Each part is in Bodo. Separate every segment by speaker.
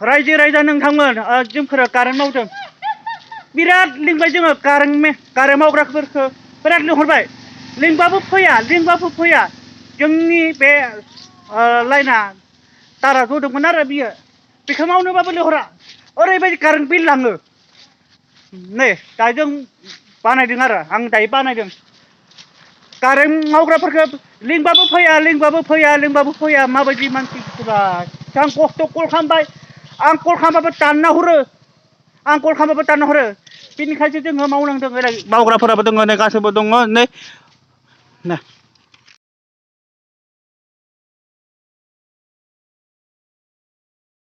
Speaker 1: रायजो राजा नोंथांमोन जोंफोरा कारेन्ट मावदों बिराद लिंबाय जोङो कारेन्ट मावग्राफोरखौ बिराद लिंहरबाय लिंबाबो फैया जोंनि बे लाइना तारा जदोंमोन आरो बियो बेखौ मावनोबाबो लिंहरा ओरैबायदि कारेन्ट बिल लाङो नै दा जों बानायदों आरो आं दायो बानायदों कारेन्ट मावग्राफोरखौ लिंबाबो फैया माबायदि मानसिफोरा आं खस्थ' कल खालामबाय आं कल खालामबाबो दानना हरो बेनिखायनो जोङो मावनांदों ओरै मावग्राफोराबो दङ नै गासैबो दङ नै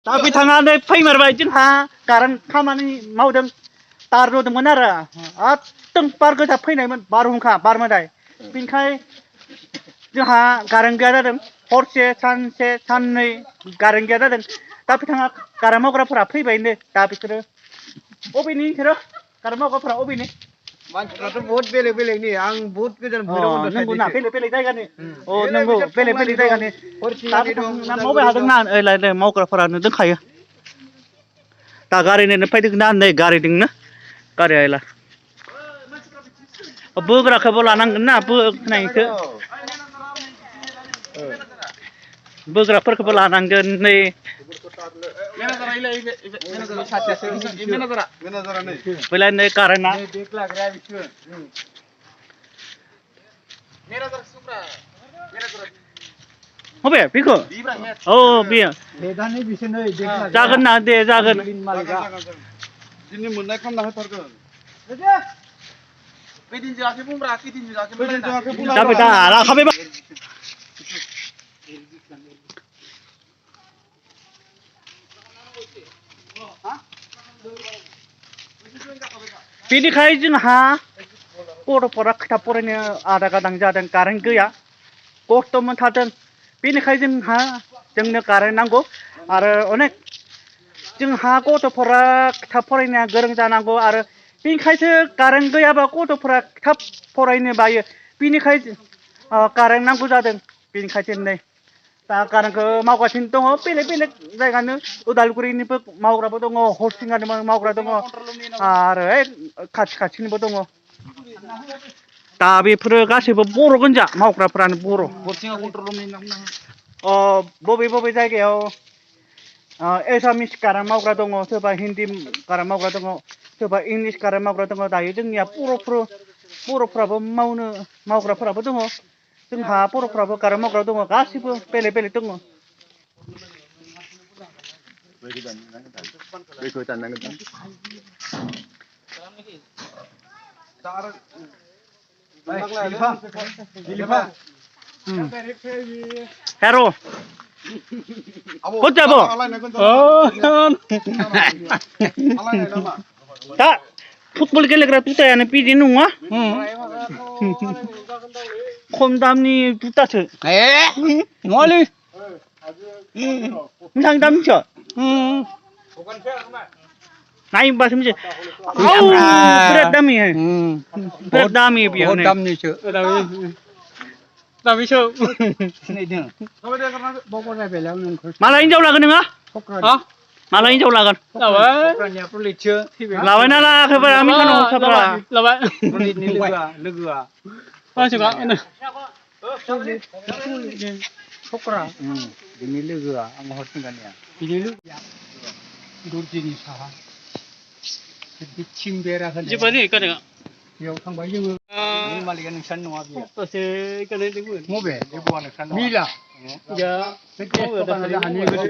Speaker 1: दा बिथाङा नै फैमारबाय जोंहा कारेन्ट खामानि मावदों तार जदोंमोन आरो एकदम बार गोसा फैनायमोन बारहुंखा बार मोदाय बेनिखाय जोंहा कारेन्ट गैया जादों हरसे सानसे साननै कारेन्ट गैया जादों दा बिथाङा कारेन्ट मावग्राफोरा फैबायनो दा बिसोरो अबेनि बिसोरो कारेन्ट मावग्राफोरा अबेनि
Speaker 2: मानसिफ्राथ' बहुत बेलेग आं बहुत गोजान भैरबकुन्द
Speaker 1: नंगौना बेलेग जायगानि अ नंगौ बेलेग जायगानि दा मावबाय हादोंना ओइ मावग्राफोरानो दंखायो दा गारिनो फैदोंना नै गारिदोंनो गारि आइला बोग्राखौबो लानांगोन ना बोनायखौ बोग्राफोरखौबो लानांगोन नै बेलाय नै कारेन्टआ बबे बेखौ औ बेयो जागोन ना दे जागोन
Speaker 2: दिनै मोननाय खालामना होथारगोन
Speaker 1: जाबाय दा लाखाबाय बेनिखाय जोंहा गथ'फोरा खोथा फरायनो आदा गादां जादों कारेन्ट गैया खस्थ' मोनथारदों बेनिखाय जोंनो कारेन्ट नांगौ आरो अनेक जोंहा गथ'फोरा खोथा फरायनाया गोरों जानांगौ आरो बेनिखायसो कारेन्ट गैयाबा गथ'फोरा थाब फरायनो बायो बेनिखाय कारेन्ट नांगौ जादों बेनिखायसो नै दा कारेन्टखौ मावगासिनो दङ बेलेग जायगानो उदालगुरिनिबो मावग्राबो दङ हरसिंगानिबो मावग्रा दङ आरो खाथिनिबो दङ दा बेफोरो गासैबो बर' गोनजा मावग्राफ्रानो बर' बबे जायगायाव एसामिस कारेन्ट मावग्रा दङ सोरबा हिन्दी कारेन्ट मावग्रा दङ सोरबा इंलिस कारेन्ट मावग्रा दङ दायो जोंनिया बर'फ्राबो मावग्राफोराबो दङ जोंहा बर'फ्राबो कारेन्ट मावग्रा दङ गासिबो बेलेग दङ हेर' कत যাব दा फुटबल गेलेग्रा जुथायानो बिदि नङा खम दामनि जुथासो नङालै बेसेबां दाम मिथिया नायबासो मिथियो बिराद दामि बेयो दामिसो माला हिनजाव लागोन नोङो माला हिनजाव लागोन लाबायना लायाखैबा मिसानाव हरथाब्रा लोगोआ छक्रा बिनि लोगोआ आं हरसिंगानिया बिनि लोगोआ दर्जिनि साहा थिं बेरा होनाय बेयाव थांबाय जोङो मालिकआ नोंसानि नङा बियो मबे मिला